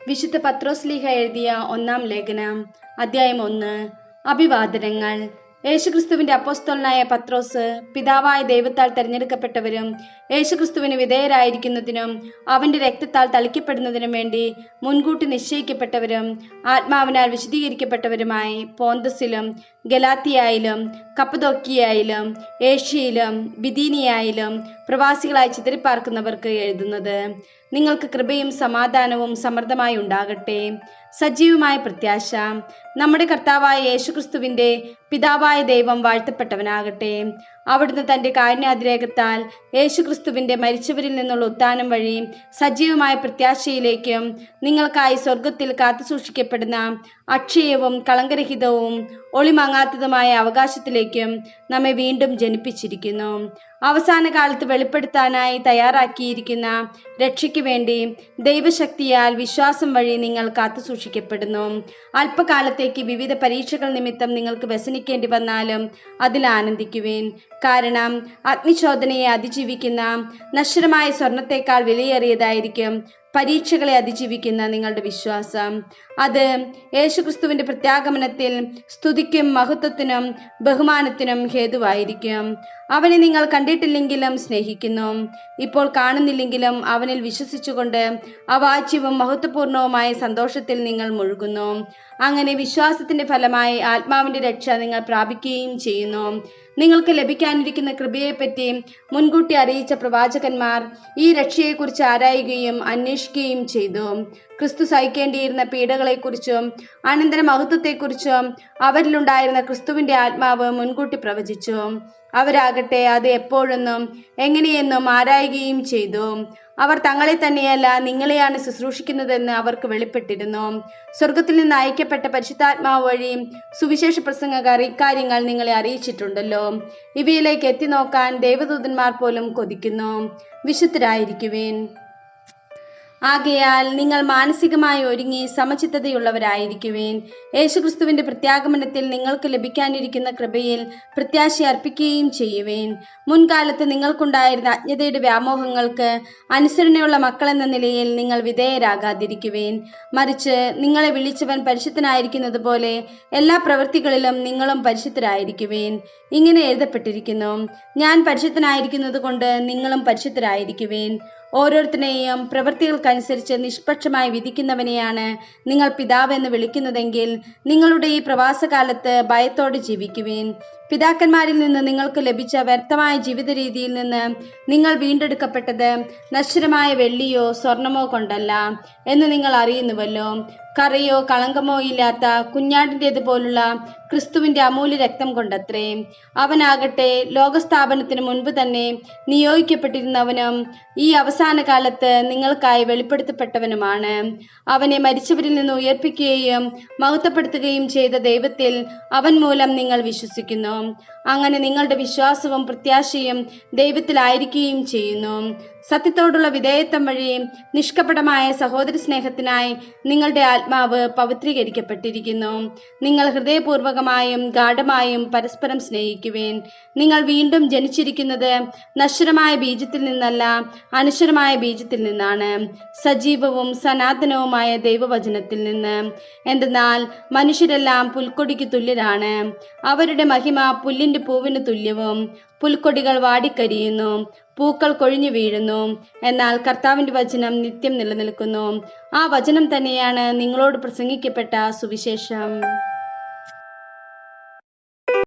വിശുദ്ധ പത്രോസ്ലീഹ എഴുതിയ ഒന്നാം ലേഖനം, അധ്യായം 1. അഭിവാദനങ്ങൾ. യേശുക്രിസ്തുവിന്റെ അപ്പോസ്തലനായ പത്രോസ്, പിതാവായ ദൈവത്താൽ തെരഞ്ഞെടുക്കപ്പെട്ടവരും യേശുക്രിസ്തുവിന് വിധേയരായിരിക്കുന്നതിനും അവന്റെ രക്തത്താൽ തളിക്കപ്പെടുന്നതിനും വേണ്ടി മുൻകൂട്ടി നിശ്ചയിക്കപ്പെട്ടവരും ആത്മാവിനാൽ വിശദീകരിക്കപ്പെട്ടവരുമായി പോന്തസിലും ഗലാത്തിയായാലും കപ്പദോക്കിയയിലും ഏഷ്യയിലും ബിഥീനിയയിലും പ്രവാസികളായി ചിതറിപ്പാർക്കുന്നവർക്ക് എഴുതുന്നത്: നിങ്ങൾക്ക് കൃപയും സമാധാനവും സമൃദ്ധമായി ഉണ്ടാകട്ടെ. സജീവമായ പ്രത്യാശ. നമ്മുടെ കർത്താവായ യേശുക്രിസ്തുവിന്റെ പിതാവായ ദൈവം വാഴ്ത്തപ്പെട്ടവനാകട്ടെ. അവിടുന്ന് തന്റെ കാരുണ്യാതിരേകത്താൽ യേശുക്രിസ്തുവിന്റെ മരിച്ചവരിൽ നിന്നുള്ള ഉത്ഥാനം വഴി സജീവമായ പ്രത്യാശയിലേക്കും നിങ്ങൾക്കായി സ്വർഗത്തിൽ കാത്തുസൂക്ഷിക്കപ്പെടുന്ന അക്ഷയവും കളങ്കരഹിതവും ഒളിമങ്ങാത്തതുമായ അവകാശത്തിലേക്കും നമ്മെ വീണ്ടും ജനിപ്പിച്ചിരിക്കുന്നു. അവസാന കാലത്ത് വെളിപ്പെടുത്താനായി തയ്യാറാക്കിയിരിക്കുന്ന രക്ഷയ്ക്ക് വേണ്ടി ദൈവശക്തിയാൽ വിശ്വാസം വഴി നിങ്ങൾ കാത്തുസൂക്ഷിക്കപ്പെടുന്നു. അല്പകാലത്തേക്ക് വിവിധ പരീക്ഷകൾ നിമിത്തം നിങ്ങൾക്ക് വ്യസനിക്കേണ്ടി വന്നാലും അതിൽ ആനന്ദിക്കുവേൻ. കാരണം അഗ്നിശോധനയെ അതിജീവിക്കുന്ന നശ്വരമായ സ്വർണത്തേക്കാൾ വിലയേറിയതായിരിക്കും പരീക്ഷകളെ അതിജീവിക്കുന്ന നിങ്ങളുടെ വിശ്വാസം. അത് യേശുക്രിസ്തുവിന്റെ പ്രത്യാഗമനത്തിൽ സ്തുതിക്കും മഹത്വത്തിനും ബഹുമാനത്തിനും ഹേതുവായിരിക്കും. അവനെ നിങ്ങൾ കണ്ടിട്ടില്ലെങ്കിലും സ്നേഹിക്കുന്നു, ഇപ്പോൾ കാണുന്നില്ലെങ്കിലും അവനിൽ വിശ്വസിച്ചുകൊണ്ട് അവാച്യവും മഹത്വപൂർണവുമായ സന്തോഷത്തിൽ നിങ്ങൾ മുഴുകുന്നു. അങ്ങനെ വിശ്വാസത്തിന്റെ ഫലമായി ആത്മാവിന്റെ രക്ഷ നിങ്ങൾ പ്രാപിക്കുകയും ചെയ്യുന്നു. നിങ്ങൾക്ക് ലഭിക്കാനിരിക്കുന്ന കൃപയെപ്പറ്റി മുൻകൂട്ടി അറിയിച്ച പ്രവാചകന്മാർ ഈ രക്ഷയെക്കുറിച്ച് ആരായുകയും അന്വേഷിക്കുകയും ചെയ്തു. ക്രിസ്തു സഹിക്കേണ്ടിയിരുന്ന പീഡകളെക്കുറിച്ചും അനന്തര മഹത്വത്തെക്കുറിച്ചും അവരിലുണ്ടായിരുന്ന ക്രിസ്തുവിന്റെ ആത്മാവ് മുൻകൂട്ടി പ്രവചിച്ചു. അവരാകട്ടെ അത് എപ്പോഴെന്നും എങ്ങനെയെന്നും ആരായുകയും ചെയ്തു. അവർ തങ്ങളെ തന്നെയല്ല നിങ്ങളെയാണ് ശുശ്രൂഷിക്കുന്നതെന്ന് അവർക്ക് വെളിപ്പെട്ടിരുന്നു. സ്വർഗത്തിൽ നിന്ന് അയക്കപ്പെട്ട പരിശുദ്ധാത്മാവ് വഴി സുവിശേഷ പ്രസംഗകർ ഇക്കാര്യങ്ങൾ നിങ്ങളെ അറിയിച്ചിട്ടുണ്ടല്ലോ. ഇവയിലേക്ക് എത്തി നോക്കാൻ ദൈവദൂതന്മാർ പോലും കൊതിക്കുന്നു. വിശുദ്ധരായിരിക്കുവേൻ. ആകയാൽ നിങ്ങൾ മാനസികമായി ഒരുങ്ങി സമചിത്തതയുള്ളവരായിരിക്കുവേൻ. യേശുക്രിസ്തുവിന്റെ പ്രത്യാഗമനത്തിൽ നിങ്ങൾക്ക് ലഭിക്കാനിരിക്കുന്ന കൃപയിൽ പ്രത്യാശ അർപ്പിക്കുകയും ചെയ്യുവേൻ. മുൻകാലത്ത് നിങ്ങൾക്കുണ്ടായിരുന്ന അജ്ഞതയുടെ വ്യാമോഹങ്ങൾക്ക് അനുസരണയുള്ള മക്കളെന്ന നിലയിൽ നിങ്ങൾ വിധേയരാകാതിരിക്കുവേൻ. മറിച്ച് നിങ്ങളെ വിളിച്ചവൻ പരിശുദ്ധനായിരിക്കുന്നത് പോലെ എല്ലാ പ്രവൃത്തികളിലും നിങ്ങളും പരിശുദ്ധരായിരിക്കുവേൻ. ഇങ്ങനെ എഴുതപ്പെട്ടിരിക്കുന്നു: ഞാൻ പരിശുദ്ധനായിരിക്കുന്നത് കൊണ്ട് നിങ്ങളും പരിശുദ്ധരായിരിക്കുവേൻ. ഓരോരുത്തരെയും പ്രവൃത്തികൾക്കനുസരിച്ച് നിഷ്പക്ഷമായി വിധിക്കുന്നവനെയാണ് നിങ്ങൾ പിതാവെന്ന് വിളിക്കുന്നതെങ്കിൽ നിങ്ങളുടെ ഈ പ്രവാസകാലത്ത് ഭയത്തോടെ ജീവിക്കുവേൻ. പിതാക്കന്മാരിൽ നിന്ന് നിങ്ങൾക്ക് ലഭിച്ച വ്യർത്ഥമായ ജീവിത രീതിയിൽ നിന്ന് നിങ്ങൾ വീണ്ടെടുക്കപ്പെട്ടത് നശ്വരമായ വെള്ളിയോ സ്വർണമോ കൊണ്ടല്ല എന്ന് നിങ്ങൾ അറിയുന്നുവല്ലോ. കറയോ കളങ്കമോ ഇല്ലാത്ത കുഞ്ഞാടിൻ്റേതുപോലുള്ള ക്രിസ്തുവിന്റെ അമൂല്യ രക്തം കൊണ്ടത്രേ. അവനാകട്ടെ ലോകസ്ഥാപനത്തിന് മുൻപ് തന്നെ നിയോഗിക്കപ്പെട്ടിരുന്നവനും ഈ അവസാന കാലത്ത് നിങ്ങൾക്കായി വെളിപ്പെടുത്തപ്പെട്ടവനുമാണ്. അവനെ മരിച്ചവരിൽ നിന്ന് ഉയർപ്പിക്കുകയും മഹത്വപ്പെടുത്തുകയും ചെയ്ത ദൈവത്തിൽ അവൻ മൂലം നിങ്ങൾ വിശ്വസിക്കുന്നു. അങ്ങനെ നിങ്ങളുടെ വിശ്വാസവും പ്രത്യാശയും ദൈവത്തിലായിരിക്കുകയും ചെയ്യുന്നു. സത്യത്തോടുള്ള വിധേയത്വം വഴി നിഷ്കപടമായ സഹോദര സ്നേഹത്തിനായി നിങ്ങളുടെ ആത്മാവ് പവിത്രീകരിക്കപ്പെട്ടിരിക്കുന്നു. നിങ്ങൾ ഹൃദയപൂർവകമായും ഗാഢമായും പരസ്പരം സ്നേഹിക്കുവേൻ. നിങ്ങൾ വീണ്ടും ജനിച്ചിരിക്കുന്നത് നശ്വരമായ ബീജത്തിൽ നിന്നല്ല, അനശ്വരമായ ബീജത്തിൽ നിന്നാണ്, സജീവവും സനാതനവുമായ ദൈവവചനത്തിൽ നിന്ന്. എന്തെന്നാൽ മനുഷ്യരെല്ലാം പുൽക്കൊടിക്ക് തുല്യരാണ്. അവരുടെ മഹിമ പുല്ലിന്റെ പൂവിന് തുല്യവും. പുൽക്കൊടികൾ വാടിക്കരിയുന്നു, പൂക്കൾ കൊഴിഞ്ഞു വീഴുന്നു, എന്നാൽ കർത്താവിന്റെ വചനം നിത്യം നിലനിൽക്കുന്നു. ആ വചനം തന്നെയാണ് നിങ്ങളോട് പ്രസംഗിക്കപ്പെട്ട സുവിശേഷം.